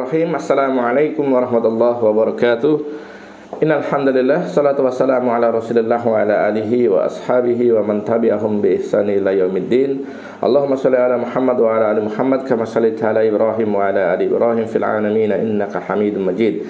Bismillahirrahmanirrahim. Assalamualaikum warahmatullahi wabarakatuh. Innal hamdalillah, salatu wassalamu ala Rasulillah wa ala alihi wa ashabihi wa man tabi'ahum bi ihsani ila yaumiddin. Allahumma shalli ala Muhammad wa ala ali Muhammad kama shallaita ala Ibrahim wa ala ali Ibrahim fil alamin innaka Hamidum Majid.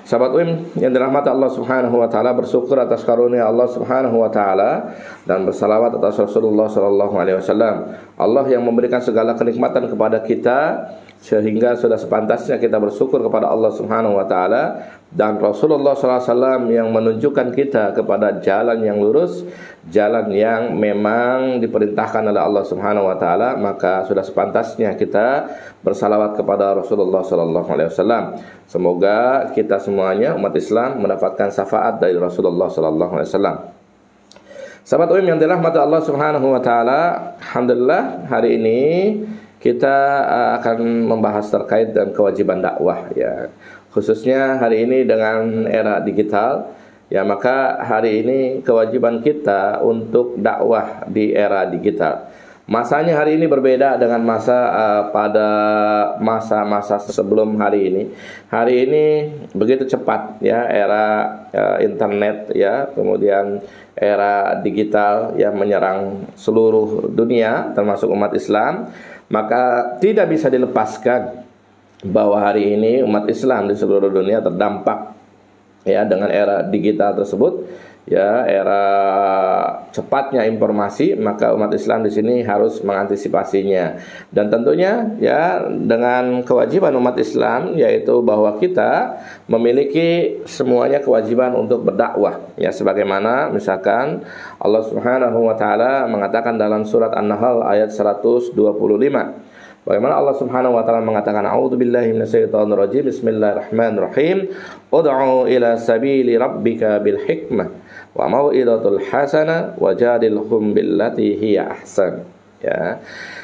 Sahabat UIM yang dirahmati Allah Subhanahu wa taala, bersyukur atas karunia Allah Subhanahu wa taala dan bersalawat atas Rasulullah sallallahu alaihi wasallam. Allah yang memberikan segala kenikmatan kepada kita sehingga sudah sepantasnya kita bersyukur kepada Allah Subhanahu wa taala, dan Rasulullah sallallahu alaihi wasallam yang menunjukkan kita kepada jalan yang lurus, jalan yang memang diperintahkan oleh Allah Subhanahu wa taala, maka sudah sepantasnya kita bersalawat kepada Rasulullah sallallahu alaihi wasallam. Semoga kita semuanya umat Islam mendapatkan syafaat dari Rasulullah sallallahu alaihi wasallam. Sahabat UIM yang dirahmati Allah Subhanahu wa taala, alhamdulillah hari ini kita akan membahas terkait dengan kewajiban dakwah ya. Khususnya hari ini dengan era digital ya, maka hari ini kewajiban kita untuk dakwah di era digital. Masanya hari ini berbeda dengan masa pada masa-masa sebelum hari ini. Hari ini begitu cepat ya, era internet ya, kemudian era digital yang menyerang seluruh dunia termasuk umat Islam. Maka tidak bisa dilepaskan bahwa hari ini umat Islam di seluruh dunia terdampak ya dengan era digital tersebut ya, era cepatnya informasi. Maka umat Islam di sini harus mengantisipasinya, dan tentunya ya dengan kewajiban umat Islam, yaitu bahwa kita memiliki semuanya kewajiban untuk berdakwah ya, sebagaimana misalkan Allah Subhanahu wa taala mengatakan dalam surat An-Nahl ayat 125. Bagaimana Allah Subhanahu wa taala mengatakan, a'udzubillahi minasyaitonirrajim, bismillahirrahmanirrahim, ud'u ila sabili rabbika bil hikmah wa mau'izatul hasanah wajadilhum billati hiya ahsan ya.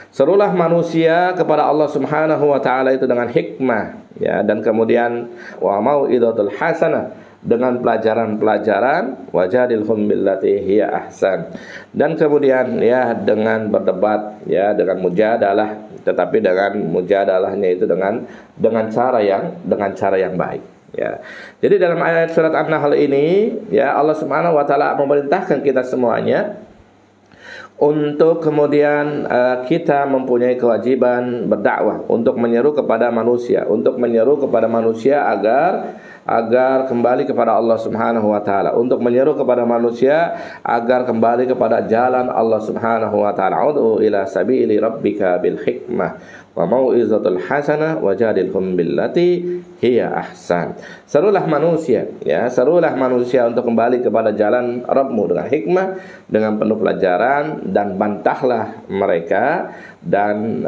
Serulah manusia kepada Allah Subhanahu wa taala itu dengan hikmah ya, dan kemudian wa mau'izatul hasanah, dengan pelajaran-pelajaran, wajadilhum billati hiya ahsan, dan kemudian ya dengan berdebat ya, dengan mujadalah, tetapi dengan mujadalahnya itu dengan cara yang baik ya. Jadi dalam ayat surat An-Nahl ini ya, Allah Subhanahu wa taala memerintahkan kita semuanya untuk kemudian kita mempunyai kewajiban berdakwah, untuk menyeru kepada manusia, agar kembali kepada Allah Subhanahu wa taala, untuk menyeru kepada manusia agar kembali kepada jalan Allah Subhanahu wa taala. Ud'u ila sabili rabbika bil hikmah wa mau'izatul hasanah wajadilhum billati hiya ahsan. Serulah manusia ya, serulah manusia untuk kembali kepada jalan Rabbmu dengan hikmah, dengan penuh pelajaran, dan bantahlah mereka dan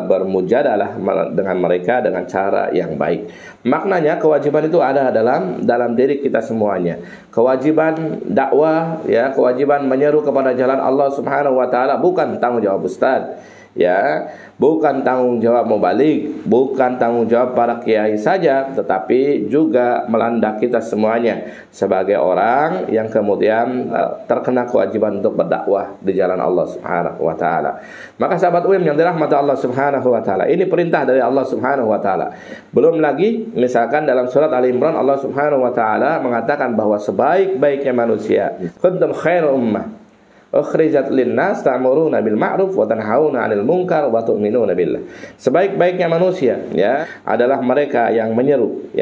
bermujadalah dengan mereka dengan cara yang baik. Maknanya kewajiban itu ada dalam diri kita semuanya. Kewajiban dakwah ya, kewajiban menyeru kepada jalan Allah Subhanahu wa taala bukan tanggung jawab ustaz ya, bukan tanggung jawab mubalik, bukan tanggung jawab para kiai saja, tetapi juga melanda kita semuanya sebagai orang yang kemudian terkena kewajiban untuk berdakwah di jalan Allah Subhanahu wa taala. Maka sahabat UIM yang dirahmati Allah Subhanahu wa taala, ini perintah dari Allah Subhanahu wa taala. Belum lagi misalkan dalam surat Ali Imran Allah Subhanahu wa taala mengatakan bahwa sebaik-baiknya manusia, kuntum khairu ummah ukhrijat linnas ta'muruna bil ma'ruf wa tanhauna 'anil munkar wa tu'minuna billah. Sebaik-baiknya manusia ya adalah mereka yang menyeru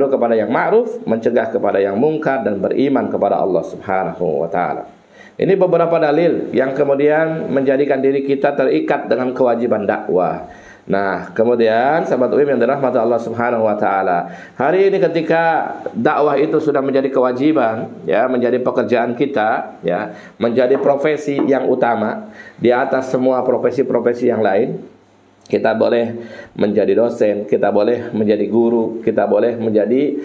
kepada yang ma'ruf, mencegah kepada yang mungkar, dan beriman kepada Allah Subhanahu wa taala. Ini beberapa dalil yang kemudian menjadikan diri kita terikat dengan kewajiban dakwah. Nah, kemudian sahabat UIM yang dirahmati Allah Subhanahu wa taala, hari ini ketika dakwah itu sudah menjadi kewajiban ya, menjadi pekerjaan kita ya, menjadi profesi yang utama di atas semua profesi-profesi yang lain. Kita boleh menjadi dosen, kita boleh menjadi guru, kita boleh menjadi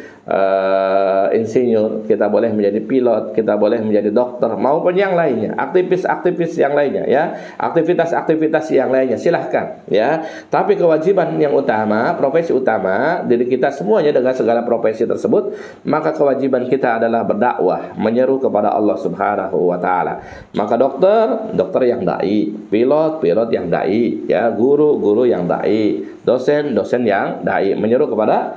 insinyur, kita boleh menjadi pilot, kita boleh menjadi dokter, maupun yang lainnya, aktivis-aktivis yang lainnya ya, aktivitas-aktivitas yang lainnya, silahkan ya. Tapi kewajiban yang utama, profesi utama diri kita semuanya dengan segala profesi tersebut, maka kewajiban kita adalah berdakwah, menyeru kepada Allah Subhanahu wa taala. Maka dokter yang dai, pilot yang dai ya, guru guru-guru yang dai, dosen-dosen yang dai, menyeru kepada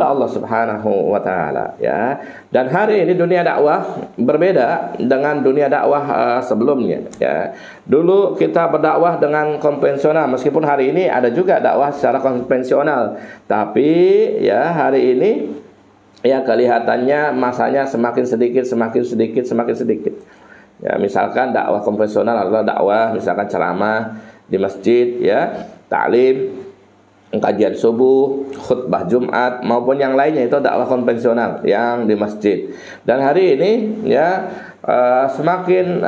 Allah Subhanahu wa taala, ya. Dan hari ini dunia dakwah berbeda dengan dunia dakwah sebelumnya, ya. Dulu kita berdakwah dengan konvensional, meskipun hari ini ada juga dakwah secara konvensional, tapi ya hari ini ya kelihatannya masanya semakin sedikit. Ya, misalkan dakwah konvensional adalah dakwah misalkan ceramah di masjid, ya, taklim, kajian subuh, khutbah Jumat maupun yang lainnya, itu dakwah konvensional yang di masjid. Dan hari ini ya semakin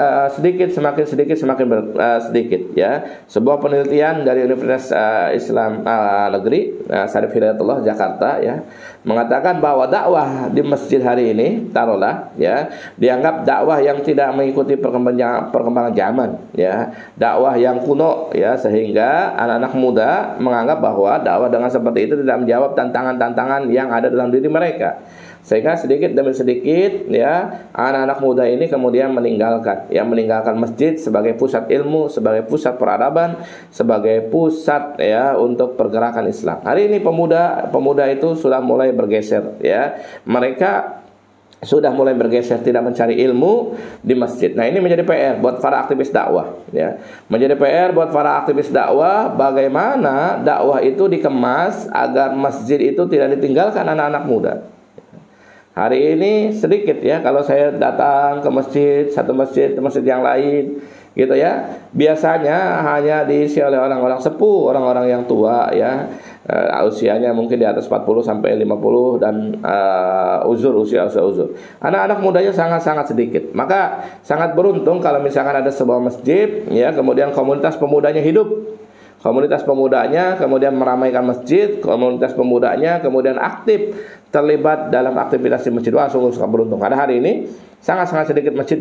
sedikit ya. Sebuah penelitian dari Universitas Islam Negeri Syarif Hidayatullah Jakarta, ya, mengatakan bahwa dakwah di masjid hari ini, taruhlah, ya, dianggap dakwah yang tidak mengikuti perkembangan zaman, ya, dakwah yang kuno, ya, sehingga anak-anak muda menganggap bahwa dakwah dengan seperti itu tidak menjawab tantangan-tantangan yang ada dalam diri mereka. Sehingga sedikit demi sedikit, ya, anak-anak muda ini kemudian meninggalkan masjid sebagai pusat ilmu, sebagai pusat peradaban, sebagai pusat, ya, untuk pergerakan Islam. Hari ini pemuda itu sudah mulai bergeser, ya. Mereka sudah mulai bergeser, tidak mencari ilmu di masjid. Nah, ini menjadi PR buat para aktivis dakwah, ya. Menjadi PR buat para aktivis dakwah, bagaimana dakwah itu dikemas agar masjid itu tidak ditinggalkan anak-anak muda. Hari ini sedikit, ya, kalau saya datang ke masjid, satu masjid ke masjid yang lain, gitu, ya. Biasanya hanya diisi oleh orang-orang sepuh, orang-orang yang tua, ya. Usianya mungkin di atas 40 sampai 50 dan usia uzur. Anak-anak mudanya sangat-sangat sedikit. Maka sangat beruntung kalau misalkan ada sebuah masjid, ya, kemudian komunitas pemudanya hidup. Komunitas pemudanya kemudian meramaikan masjid, komunitas pemudanya kemudian aktif terlibat dalam aktivitas di masjid. Wah, sungguh sangat beruntung. Karena hari ini sangat-sangat sedikit masjid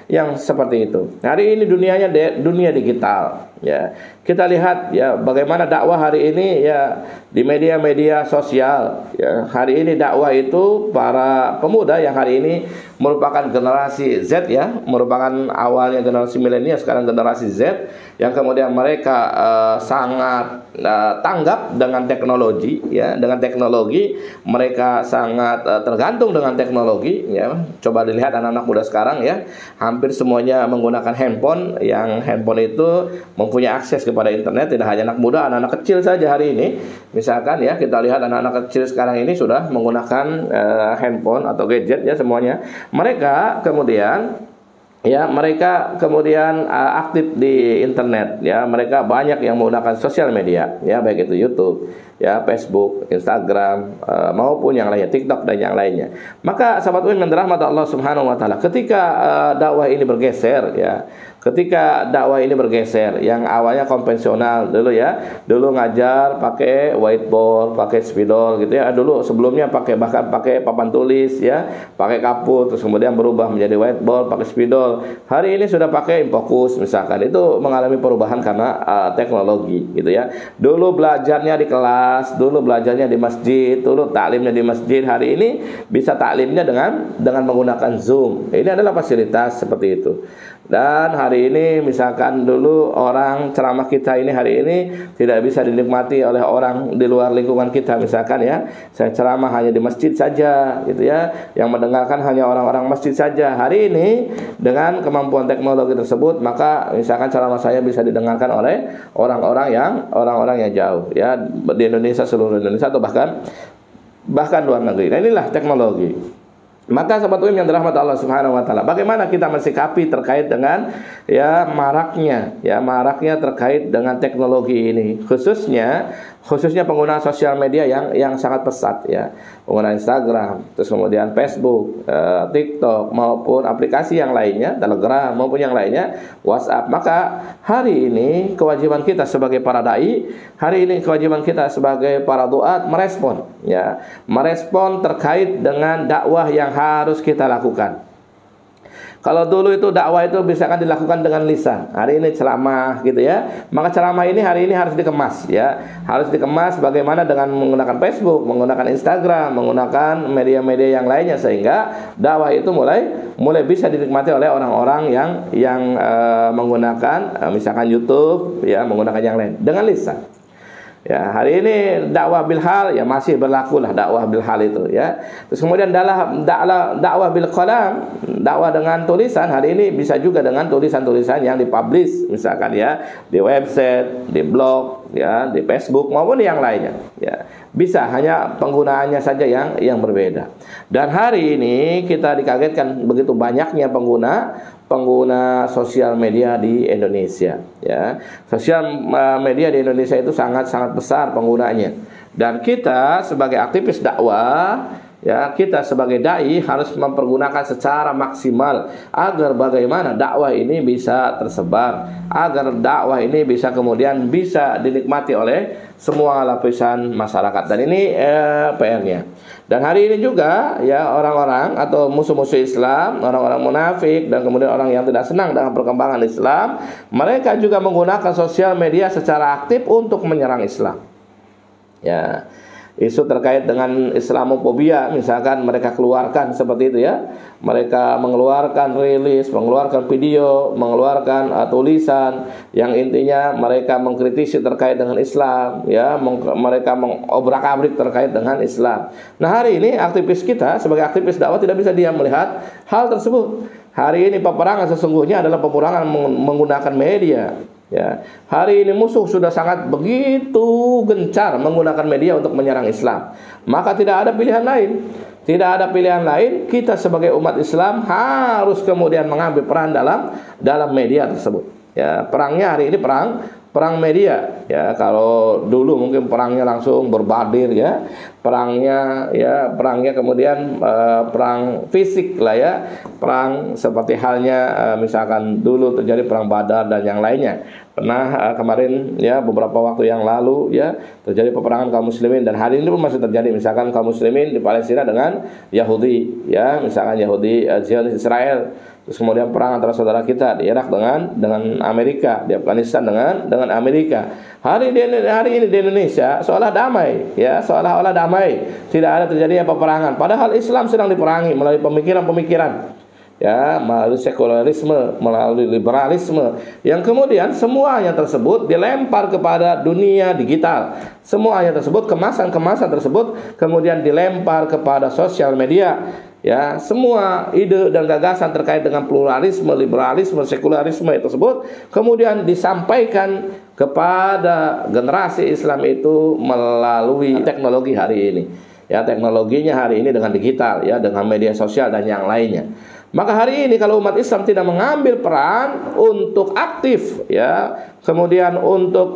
yang seperti itu. Hari ini dunia digital, ya. Kita lihat, ya, bagaimana dakwah hari ini, ya, di media-media sosial, ya. Hari ini dakwah itu para pemuda yang hari ini merupakan generasi Z, ya, merupakan awalnya generasi milenial, sekarang generasi Z, yang kemudian mereka sangat tanggap dengan teknologi, ya. Dengan teknologi mereka sangat tergantung dengan teknologi, ya. Coba dilihat anak-anak muda sekarang, ya, hampir semuanya menggunakan handphone, yang handphone itu mempunyai akses kepada internet. Tidak hanya anak muda, anak-anak kecil saja hari ini, misalkan, ya, kita lihat anak-anak kecil sekarang ini sudah menggunakan handphone atau gadget, ya, semuanya. Mereka kemudian aktif di internet, ya. Mereka banyak yang menggunakan sosial media, ya, baik itu YouTube, ya, Facebook, Instagram, maupun yang lainnya, TikTok dan yang lainnya. Maka sahabat UIN yang dirahmati Allah Subhanahu wa taala, ketika dakwah ini bergeser, ya, ketika dakwah ini bergeser, yang awalnya konvensional dulu, ya, dulu ngajar pakai whiteboard, pakai spidol, gitu, ya. Dulu sebelumnya bahkan pakai papan tulis, ya, pakai kapur, terus kemudian berubah menjadi whiteboard, pakai spidol. Hari ini sudah pakai Infocus misalkan. Itu mengalami perubahan karena teknologi, gitu, ya. Dulu belajarnya di kelas, dulu belajarnya di masjid, dulu taklimnya di masjid. Hari ini bisa taklimnya dengan menggunakan Zoom. Ini adalah fasilitas seperti itu. Dan hari ini misalkan dulu orang ceramah kita ini hari ini tidak bisa dinikmati oleh orang di luar lingkungan kita, misalkan, ya, saya ceramah hanya di masjid saja, gitu, ya, yang mendengarkan hanya orang-orang masjid saja. Hari ini dengan kemampuan teknologi tersebut, maka misalkan ceramah saya bisa didengarkan oleh orang-orang yang jauh, ya, di Indonesia, seluruh Indonesia, atau bahkan luar negeri. Nah, inilah teknologi. Maka sahabat UIN yang dirahmati Allah Subhanahu wa taala, bagaimana kita mensikapi terkait dengan, ya, maraknya terkait dengan teknologi ini, khususnya penggunaan sosial media yang sangat pesat, ya, penggunaan Instagram, terus kemudian Facebook, TikTok, maupun aplikasi yang lainnya, Telegram maupun yang lainnya, WhatsApp. Maka hari ini kewajiban kita sebagai para dai, hari ini kewajiban kita sebagai para duat merespon, ya, merespon terkait dengan dakwah yang harus kita lakukan. Kalau dulu itu dakwah itu bisa kan dilakukan dengan lisan, hari ini ceramah, gitu, ya. Maka ceramah ini hari ini harus dikemas, ya, harus dikemas bagaimana dengan menggunakan Facebook, menggunakan Instagram, menggunakan media-media yang lainnya, sehingga dakwah itu mulai bisa dinikmati oleh orang-orang yang menggunakan misalkan YouTube, ya, menggunakan yang lain dengan lisan. Ya, hari ini dakwah bil hal ya masih berlaku lah dakwah bil hal itu ya. Terus kemudian dalam dakwah bil qalam, dakwah dengan tulisan, hari ini bisa juga dengan tulisan-tulisan yang dipublish misalkan ya di website, di blog, ya, di Facebook maupun yang lainnya. Ya, bisa, hanya penggunaannya saja yang berbeda. Dan hari ini kita dikagetkan begitu banyaknya pengguna sosial media di Indonesia ya. Sosial media di Indonesia itu sangat besar penggunanya. Dan kita sebagai aktivis dakwah ya, kita sebagai dai harus mempergunakan secara maksimal agar bagaimana dakwah ini bisa tersebar, agar dakwah ini bisa kemudian bisa dinikmati oleh semua lapisan masyarakat. Dan ini PR-nya. Dan hari ini juga ya orang-orang atau musuh-musuh Islam, orang-orang munafik dan kemudian orang yang tidak senang dengan perkembangan Islam, mereka juga menggunakan sosial media secara aktif untuk menyerang Islam. Ya, isu terkait dengan Islamofobia misalkan mereka keluarkan seperti itu ya. Mereka mengeluarkan rilis, mengeluarkan video, mengeluarkan tulisan yang intinya mereka mengkritisi terkait dengan Islam ya, mereka mengobrak-abrik terkait dengan Islam. Nah, hari ini aktivis kita sebagai aktivis dakwah tidak bisa diam melihat hal tersebut. Hari ini peperangan sesungguhnya adalah peperangan menggunakan media. Ya, hari ini musuh sudah sangat begitu gencar menggunakan media untuk menyerang Islam. Maka tidak ada pilihan lain. Tidak ada pilihan lain, kita sebagai umat Islam harus kemudian mengambil peran dalam media tersebut. Ya, perangnya hari ini perang media. Ya, kalau dulu mungkin perangnya langsung berbadir ya. Perangnya kemudian perang fisik lah ya. Perang seperti halnya misalkan dulu terjadi perang Badar dan yang lainnya. Pernah kemarin ya beberapa waktu yang lalu ya terjadi peperangan kaum muslimin, dan hari ini pun masih terjadi misalkan kaum muslimin di Palestina dengan Yahudi ya, misalkan Yahudi Zionis Israel. Terus kemudian perang antara saudara kita di Irak dengan Amerika, di Afghanistan dengan Amerika. Hari ini di Indonesia seolah damai ya, seolah-olah damai, tidak ada terjadinya peperangan. Padahal Islam sedang diperangi melalui pemikiran-pemikiran ya, melalui sekularisme, melalui liberalisme, yang kemudian semuanya tersebut dilempar kepada dunia digital. Semuanya tersebut, kemasan-kemasan tersebut kemudian dilempar kepada sosial media. Ya, semua ide dan gagasan terkait dengan pluralisme, liberalisme, sekularisme tersebut kemudian disampaikan kepada generasi Islam itu melalui teknologi hari ini. Ya, teknologinya hari ini dengan digital ya, dengan media sosial dan yang lainnya. Maka hari ini kalau umat Islam tidak mengambil peran untuk aktif ya, kemudian untuk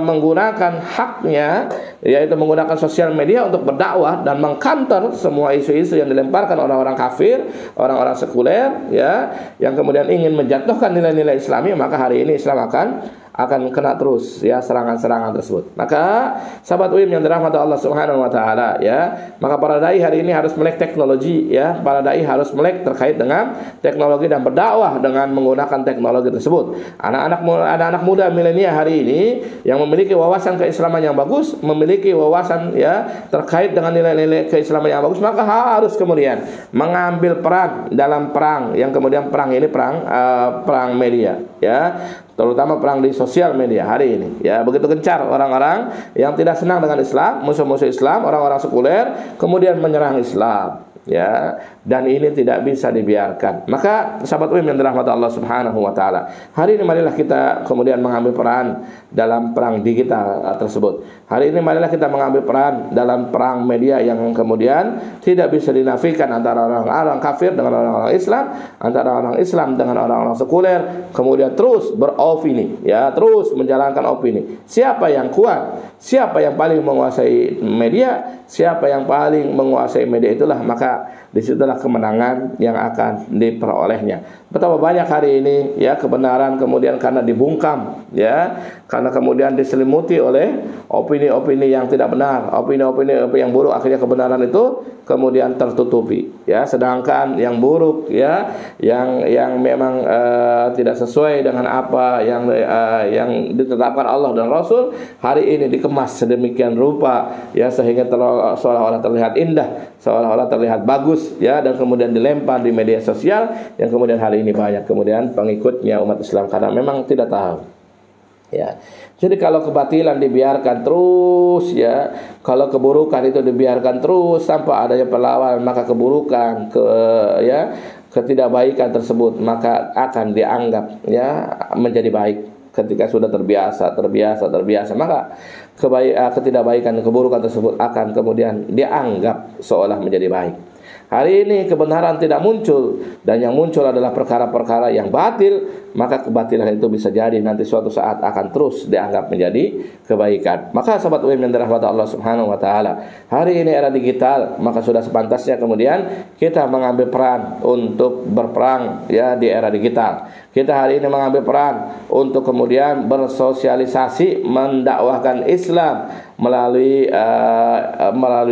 menggunakan haknya, yaitu menggunakan sosial media untuk berdakwah dan mengcounter semua isu-isu yang dilemparkan orang-orang kafir, orang-orang sekuler ya, yang kemudian ingin menjatuhkan nilai-nilai Islami, maka hari ini Islam akan kena terus ya serangan-serangan tersebut. Maka sahabat UIM yang dirahmati Allah Subhanahu wa taala ya, maka para dai hari ini harus melek teknologi ya, para dai harus melek terkait dengan teknologi dan berdakwah dengan menggunakan teknologi tersebut. Anak-anak muda milenial hari ini yang memiliki wawasan keislaman yang bagus, memiliki wawasan ya terkait dengan nilai-nilai keislaman yang bagus, maka harus kemudian mengambil peran dalam perang yang kemudian perang ini perang media ya, terutama perang di sosial media hari ini ya. Begitu gencar orang-orang yang tidak senang dengan Islam, musuh-musuh Islam, orang-orang sekuler kemudian menyerang Islam ya, dan ini tidak bisa dibiarkan. Maka sahabat UIM yang dirahmati Allah Subhanahu wa taala, hari ini marilah kita kemudian mengambil peran dalam perang digital tersebut. Hari ini marilah kita mengambil peran dalam perang media yang kemudian tidak bisa dinafikan antara orang-orang kafir dengan orang-orang Islam, antara orang Islam dengan orang-orang sekuler, kemudian terus beropini ya, terus menjalankan opini. Siapa yang kuat, siapa yang paling menguasai media, siapa yang paling menguasai media, itulah maka disitulah kemenangan yang akan diperolehnya. Betapa banyak hari ini ya kebenaran kemudian karena dibungkam ya, karena kemudian diselimuti oleh opini-opini yang tidak benar, opini-opini yang buruk, akhirnya kebenaran itu kemudian tertutupi ya, sedangkan yang buruk ya, yang memang tidak sesuai dengan apa yang ditetapkan Allah dan Rasul, hari ini dikemas sedemikian rupa ya, sehingga seolah-olah terlihat indah, seolah-olah terlihat bagus ya, dan kemudian dilempar di media sosial yang kemudian hari ini banyak kemudian pengikutnya umat Islam karena memang tidak tahu. Ya. Jadi kalau kebatilan dibiarkan terus, ya, kalau keburukan itu dibiarkan terus tanpa adanya perlawanan, maka keburukan, ketidakbaikan tersebut maka akan dianggap, ya, menjadi baik. Ketika sudah terbiasa, maka ketidakbaikan, keburukan tersebut akan kemudian dianggap seolah menjadi baik. Hari ini kebenaran tidak muncul, dan yang muncul adalah perkara-perkara yang batil, maka kebatilan itu bisa jadi nanti suatu saat akan terus dianggap menjadi kebaikan. Maka sahabat UIM yang dirahmati Allah Subhanahu wa taala, hari ini era digital, maka sudah sepantasnya kemudian kita mengambil peran untuk berperang, ya, di era digital. Kita hari ini mengambil peran untuk kemudian bersosialisasi, mendakwahkan Islam melalui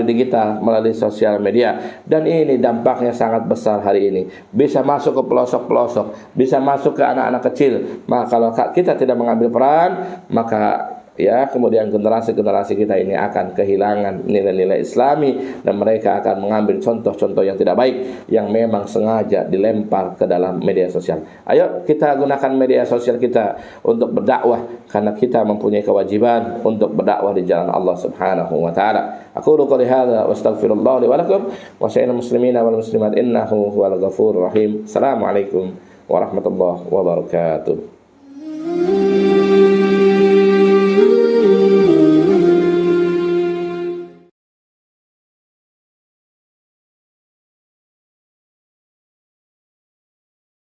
digital, melalui sosial media. Dan ini dampaknya sangat besar hari ini. Bisa masuk ke pelosok-pelosok, bisa masuk ke anak-anak kecil. Maka kalau kita tidak mengambil peran, maka, ya, kemudian generasi kita ini akan kehilangan nilai-nilai Islami, dan mereka akan mengambil contoh-contoh yang tidak baik yang memang sengaja dilempar ke dalam media sosial. Ayo kita gunakan media sosial kita untuk berdakwah, karena kita mempunyai kewajiban untuk berdakwah di jalan Allah Subhanahu wa taala. Aku qouli hadza wa astaghfirullah li wa lakum wa sa'il muslimina wal muslimat innahu huwal ghafurur rahim. Assalamualaikum warahmatullahi wabarakatuh.